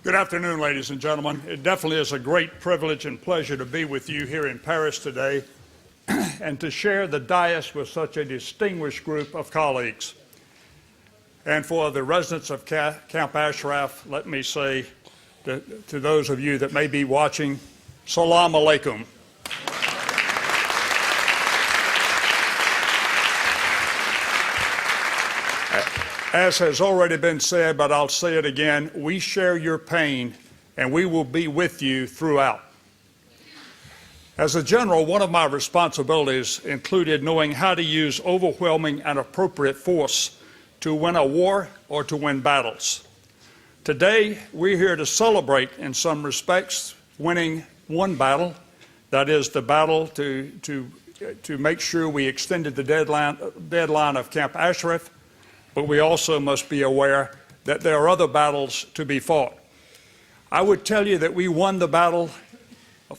Good afternoon, ladies and gentlemen. It definitely is a great privilege and pleasure to be with you here in Paris today and to share the dais with such a distinguished group of colleagues. And for the residents of Camp Ashraf, let me say to those of you that may be watching, Salam alaikum. As has already been said, but I'll say it again, we share your pain and we will be with you throughout. As a general, one of my responsibilities included knowing how to use overwhelming and appropriate force to win a war or to win battles. Today, we're here to celebrate, in some respects, winning one battle, that is the battle to make sure we extended the deadline of Camp Ashraf. But we also must be aware that there are other battles to be fought. I would tell you that we won the battle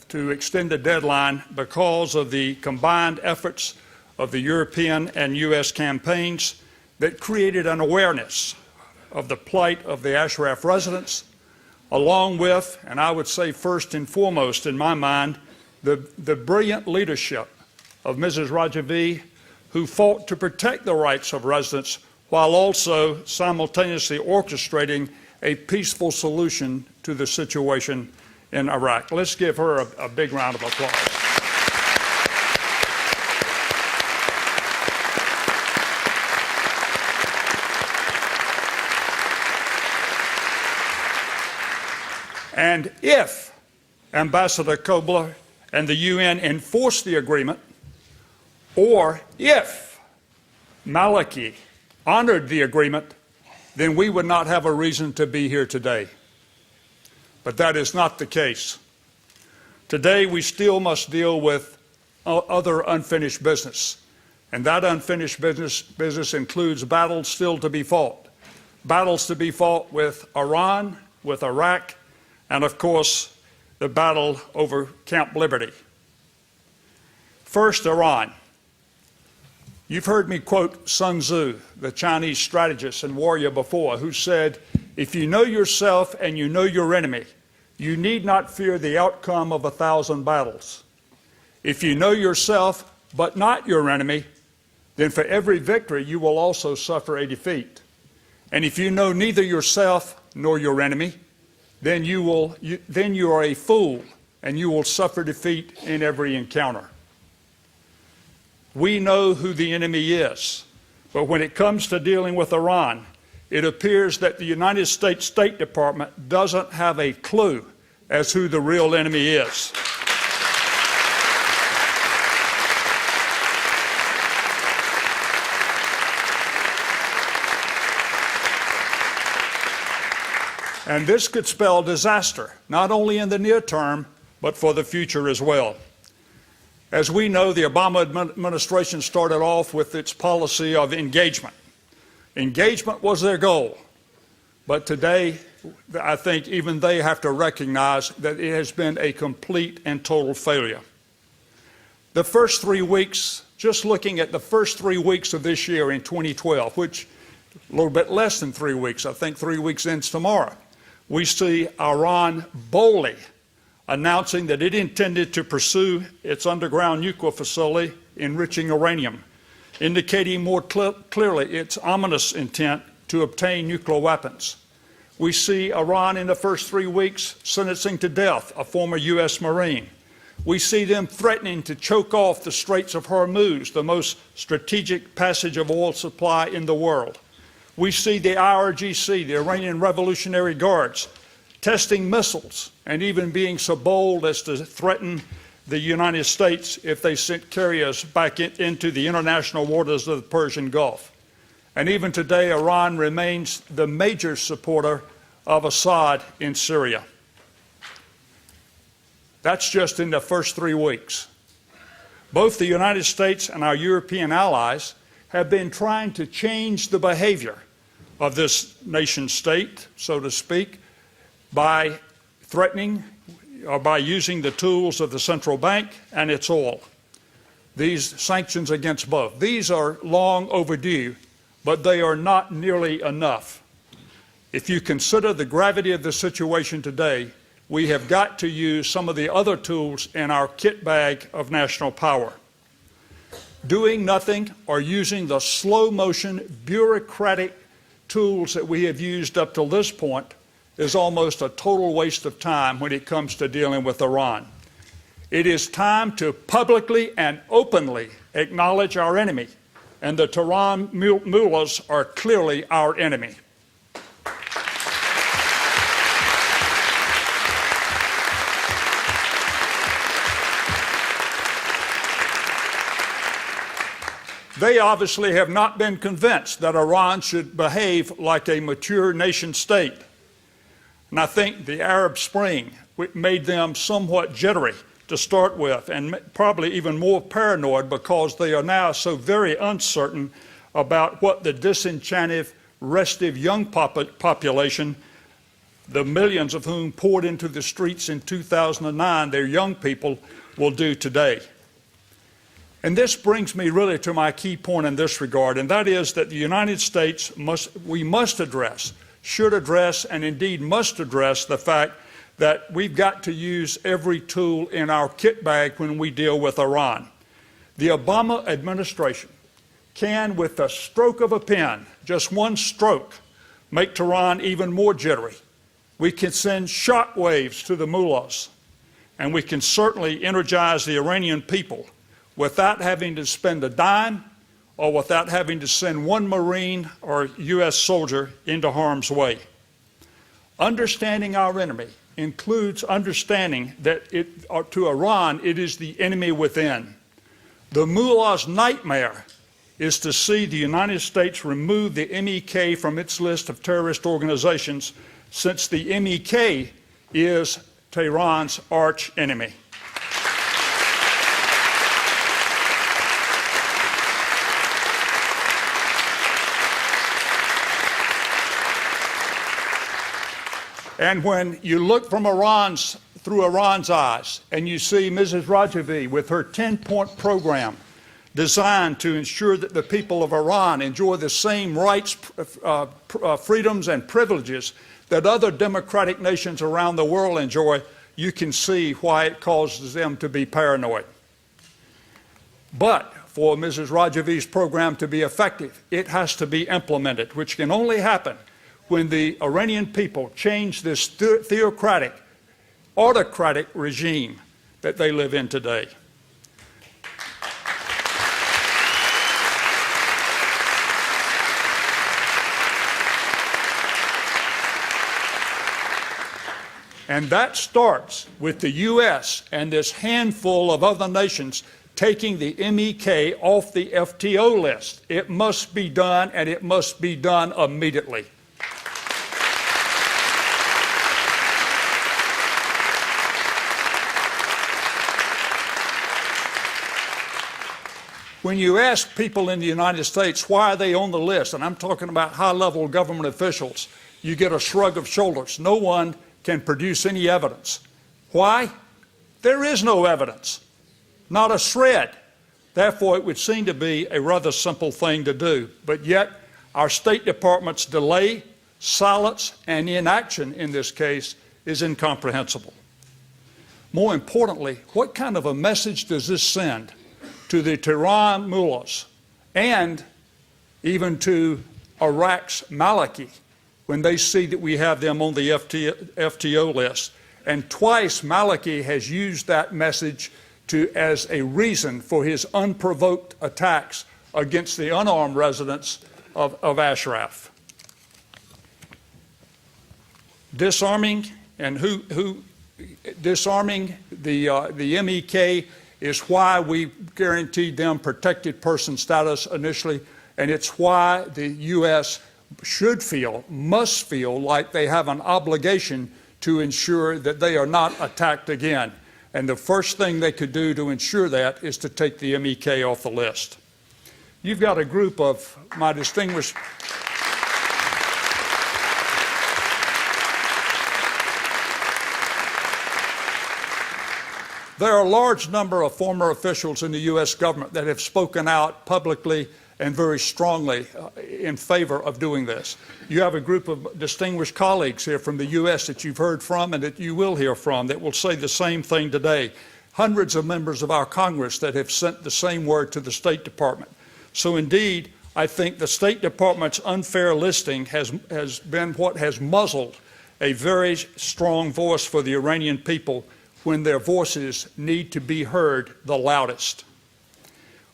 to extend the deadline because of the combined efforts of the European and U.S. campaigns that created an awareness of the plight of the Ashraf residents, along with, and I would say first and foremost in my mind, the brilliant leadership of Mrs. Rajavi, who fought to protect the rights of residents while also simultaneously orchestrating a peaceful solution to the situation in Iraq. Let's give her a big round of applause. And if Ambassador Kobler and the UN enforce the agreement, or if Maliki honored the agreement, then we would not have a reason to be here today. But that is not the case. Today we still must deal with other unfinished business. And that unfinished business includes battles still to be fought. Battles to be fought with Iran, with Iraq, and of course the battle over Camp Liberty. First, Iran. You've heard me quote Sun Tzu, the Chinese strategist and warrior before, who said, "If you know yourself and you know your enemy, you need not fear the outcome of 1,000 battles. If you know yourself but not your enemy, then for every victory you will also suffer a defeat. And if you know neither yourself nor your enemy, then you are a fool and you will suffer defeat in every encounter." We know who the enemy is, but when it comes to dealing with Iran, it appears that the United States State Department doesn't have a clue as who the real enemy is. And this could spell disaster, not only in the near term, but for the future as well. As we know, the Obama administration started off with its policy of engagement. Engagement was their goal. But today, I think even they have to recognize that it has been a complete and total failure. The first 3 weeks, just looking at the first 3 weeks of this year in 2012, which a little bit less than 3 weeks, I think 3 weeks ends tomorrow, we see Iran boldly announcing that it intended to pursue its underground nuclear facility enriching uranium, indicating more clearly its ominous intent to obtain nuclear weapons. We see Iran in the first 3 weeks sentencing to death a former U.S. Marine. We see them threatening to choke off the Straits of Hormuz, the most strategic passage of oil supply in the world. We see the IRGC, the Iranian Revolutionary Guards, testing missiles and even being so bold as to threaten the United States if they sent carriers back into the international waters of the Persian Gulf. And even today, Iran remains the major supporter of Assad in Syria. That's just in the first 3 weeks. Both the United States and our European allies have been trying to change the behavior of this nation state, so to speak, by threatening or by using the tools of the central bank and its oil. These sanctions against both. These are long overdue, but they are not nearly enough. If you consider the gravity of the situation today, we have got to use some of the other tools in our kit bag of national power. Doing nothing or using the slow-motion bureaucratic tools that we have used up till this point is almost a total waste of time when it comes to dealing with Iran. It is time to publicly and openly acknowledge our enemy, and the Tehran mullahs are clearly our enemy. They obviously have not been convinced that Iran should behave like a mature nation state. And I think the Arab Spring made them somewhat jittery to start with, and probably even more paranoid because they are now so very uncertain about what the disenchanted, restive young population, the millions of whom poured into the streets in 2009, their young people, will do today. And this brings me really to my key point in this regard, and that is that the United States should address, and indeed must address the fact that we've got to use every tool in our kit bag when we deal with Iran. The Obama administration can, with the stroke of a pen, just one stroke, make Tehran even more jittery. We can send shock waves to the mullahs, and we can certainly energize the Iranian people without having to spend a dime or without having to send one Marine or U.S. soldier into harm's way. Understanding our enemy includes understanding that to Iran, it is the enemy within. The mullah's nightmare is to see the United States remove the MEK from its list of terrorist organizations, since the MEK is Tehran's arch enemy. And when you look through Iran's eyes and you see Mrs. Rajavi with her 10-point program designed to ensure that the people of Iran enjoy the same rights, freedoms, and privileges that other democratic nations around the world enjoy, you can see why it causes them to be paranoid. But for Mrs. Rajavi's program to be effective, it has to be implemented, which can only happen when the Iranian people change this theocratic, autocratic regime that they live in today. And that starts with the U.S. and this handful of other nations taking the MEK off the FTO list. It must be done, and it must be done immediately. When you ask people in the United States why are they on the list, and I'm talking about high-level government officials, you get a shrug of shoulders. No one can produce any evidence. Why? There is no evidence, not a shred. Therefore, it would seem to be a rather simple thing to do. But yet, our State Department's delay, silence, and inaction in this case is incomprehensible. More importantly, what kind of a message does this send to the Tehran mullahs and even to Iraq's Maliki when they see that we have them on the FTO list? And twice Maliki has used that message as a reason for his unprovoked attacks against the unarmed residents of Ashraf. Disarming disarming the MEK is why we guaranteed them protected person status initially, and it's why the U.S. must feel like they have an obligation to ensure that they are not attacked again. And the first thing they could do to ensure that is to take the MEK off the list. You've got a group of my distinguished There are a large number of former officials in the U.S. government that have spoken out publicly and very strongly in favor of doing this. You have a group of distinguished colleagues here from the U.S. that you've heard from and that you will hear from that will say the same thing today. Hundreds of members of our Congress that have sent the same word to the State Department. So indeed, I think the State Department's unfair listing has been what has muzzled a very strong voice for the Iranian people when their voices need to be heard the loudest.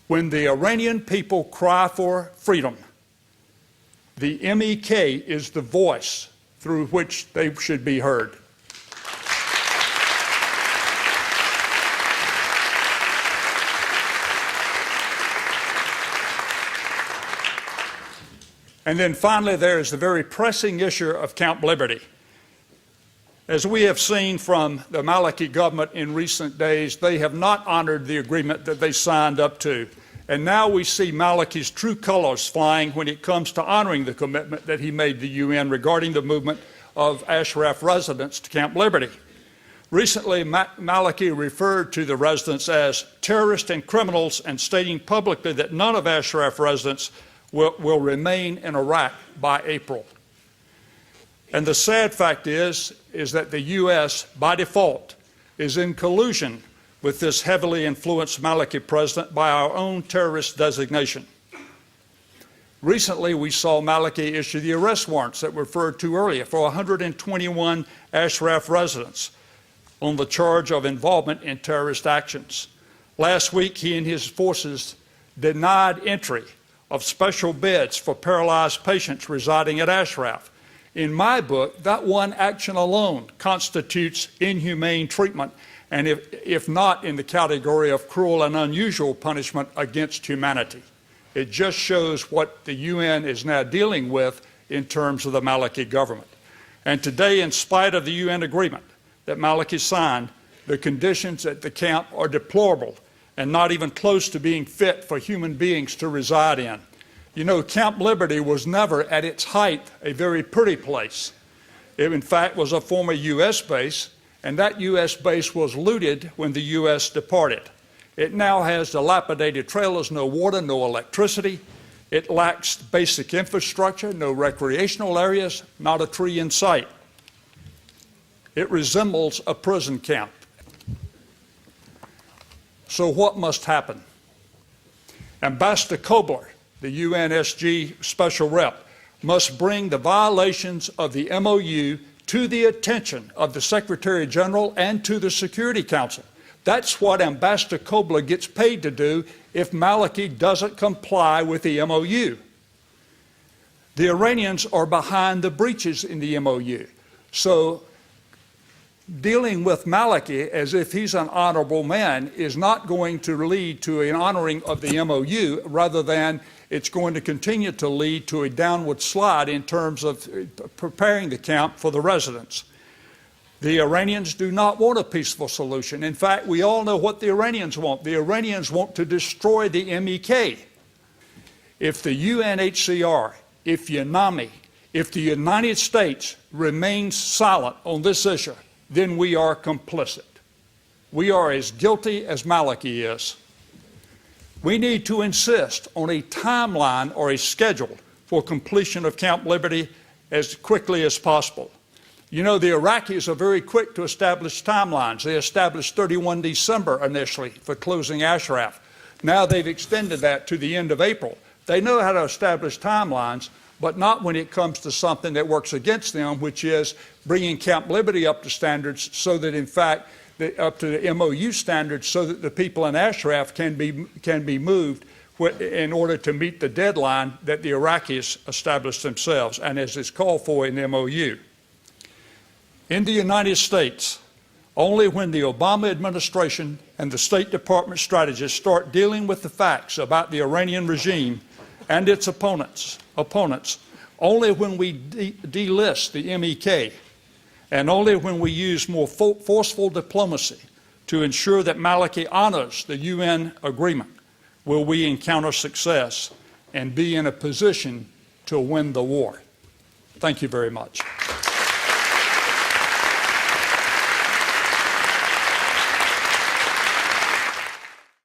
When the Iranian people cry for freedom, the MEK is the voice through which they should be heard. And then finally, there is the very pressing issue of Camp Liberty. As we have seen from the Maliki government in recent days, they have not honored the agreement that they signed up to. And now we see Maliki's true colors flying when it comes to honoring the commitment that he made to the UN regarding the movement of Ashraf residents to Camp Liberty. Recently, Maliki referred to the residents as terrorists and criminals and stating publicly that none of Ashraf residents will remain in Iraq by April. And the sad fact is that the U.S., by default, is in collusion with this heavily influenced Maliki president by our own terrorist designation. Recently, we saw Maliki issue the arrest warrants that were referred to earlier for 121 Ashraf residents on the charge of involvement in terrorist actions. Last week, he and his forces denied entry of special beds for paralyzed patients residing at Ashraf. In my book, that one action alone constitutes inhumane treatment, and if not in the category of cruel and unusual punishment against humanity. It just shows what the UN is now dealing with in terms of the Maliki government. And today, in spite of the UN agreement that Maliki signed, the conditions at the camp are deplorable and not even close to being fit for human beings to reside in. You know, Camp Liberty was never at its height a very pretty place. It, in fact, was a former U.S. base, and that U.S. base was looted when the U.S. departed. It now has dilapidated trailers, no water, no electricity. It lacks basic infrastructure, no recreational areas, not a tree in sight. It resembles a prison camp. So what must happen? Ambassador Kobler, the UNSG special rep, must bring the violations of the MOU to the attention of the Secretary General and to the Security Council. That's what Ambassador Kobler gets paid to do if Maliki doesn't comply with the MOU. The Iranians are behind the breaches in the MOU. So dealing with Maliki as if he's an honorable man is not going to lead to an honoring of the MOU, rather than it's going to continue to lead to a downward slide in terms of preparing the camp for the residents. The Iranians do not want a peaceful solution. In fact, we all know what the Iranians want. The Iranians want to destroy the MEK. If the UNHCR, if UNAMI, if the United States remains silent on this issue, then we are complicit. We are as guilty as Maliki is. We need to insist on a timeline or a schedule for completion of Camp Liberty as quickly as possible. You know, the Iraqis are very quick to establish timelines. They established 31 December initially for closing Ashraf. Now they've extended that to the end of April. They know how to establish timelines, but not when it comes to something that works against them, which is bringing Camp Liberty up to standards so that, in fact, up to the MOU standards so that the people in Ashraf can be moved in order to meet the deadline that the Iraqis established themselves, and as is called for in the MOU. In the United States, only when the Obama administration and the State Department strategists start dealing with the facts about the Iranian regime and its opponents, only when we delist the MEK, and only when we use more forceful diplomacy to ensure that Maliki honors the UN agreement will we encounter success and be in a position to win the war. Thank you very much.